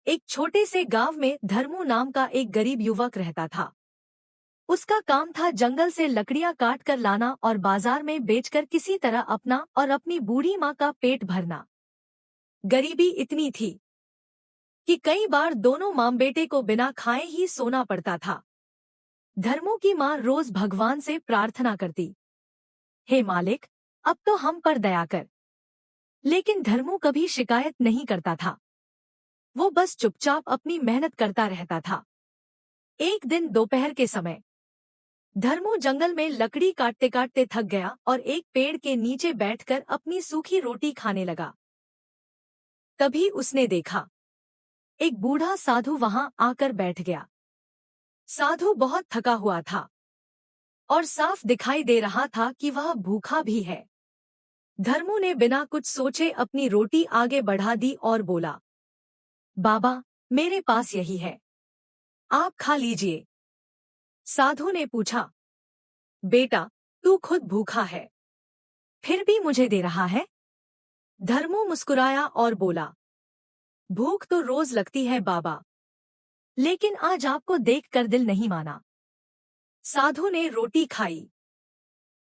एक छोटे से गांव में धर्मू नाम का एक गरीब युवक रहता था। उसका काम था जंगल से लकड़ियां काट कर लाना और बाजार में बेचकर किसी तरह अपना और अपनी बूढ़ी माँ का पेट भरना। गरीबी इतनी थी कि कई बार दोनों माँ बेटे को बिना खाए ही सोना पड़ता था। धर्मू की माँ रोज भगवान से प्रार्थना करती, हे मालिक, अब तो हम पर दया कर। लेकिन धर्मू कभी शिकायत नहीं करता था। वो बस चुपचाप अपनी मेहनत करता रहता था। एक दिन दोपहर के समय धर्मू जंगल में लकड़ी काटते काटते थक गया और एक पेड़ के नीचे बैठकर अपनी सूखी रोटी खाने लगा। तभी उसने देखा, एक बूढ़ा साधु वहां आकर बैठ गया। साधु बहुत थका हुआ था और साफ दिखाई दे रहा था कि वह भूखा भी है। धर्मू ने बिना कुछ सोचे अपनी रोटी आगे बढ़ा दी और बोला, बाबा, मेरे पास यही है, आप खा लीजिए। साधु ने पूछा, बेटा, तू खुद भूखा है, फिर भी मुझे दे रहा है? धर्मू मुस्कुराया और बोला, भूख तो रोज लगती है बाबा, लेकिन आज आपको देखकर दिल नहीं माना। साधु ने रोटी खाई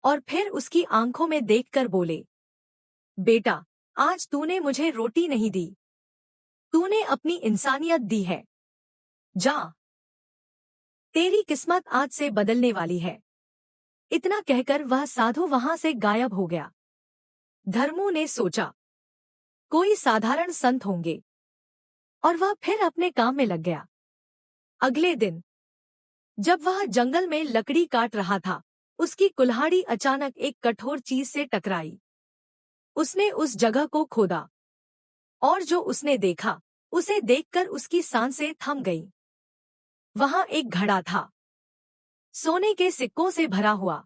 और फिर उसकी आंखों में देखकर बोले, बेटा, आज तूने मुझे रोटी नहीं दी, तूने अपनी इंसानियत दी है। जा, तेरी किस्मत आज से बदलने वाली है। इतना कहकर वह साधु वहां से गायब हो गया। धर्मू ने सोचा, कोई साधारण संत होंगे, और वह फिर अपने काम में लग गया। अगले दिन जब वह जंगल में लकड़ी काट रहा था, उसकी कुल्हाड़ी अचानक एक कठोर चीज से टकराई। उसने उस जगह को खोदा और जो उसने देखा, उसे देखकर उसकी सांसें थम गईं। वहां एक घड़ा था, सोने के सिक्कों से भरा हुआ।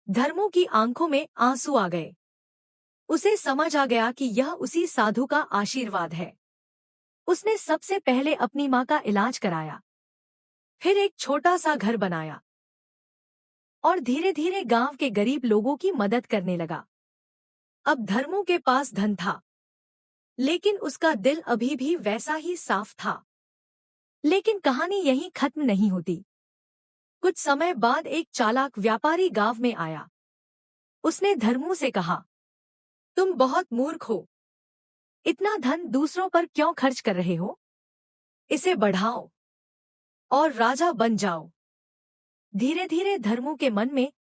धर्मू की आंखों में आंसू आ गए। उसे समझ आ गया कि यह उसी साधु का आशीर्वाद है। उसने सबसे पहले अपनी माँ का इलाज कराया, फिर एक छोटा सा घर बनाया और धीरे धीरे गांव के गरीब लोगों की मदद करने लगा। अब धर्मू के पास धन था, लेकिन उसका दिल अभी भी वैसा ही साफ था। लेकिन कहानी यहीं खत्म नहीं होती। कुछ समय बाद एक चालाक व्यापारी गांव में आया। उसने धर्मू से कहा, तुम बहुत मूर्ख हो, इतना धन दूसरों पर क्यों खर्च कर रहे हो? इसे बढ़ाओ और राजा बन जाओ। धीरे धीरे धर्मू के मन में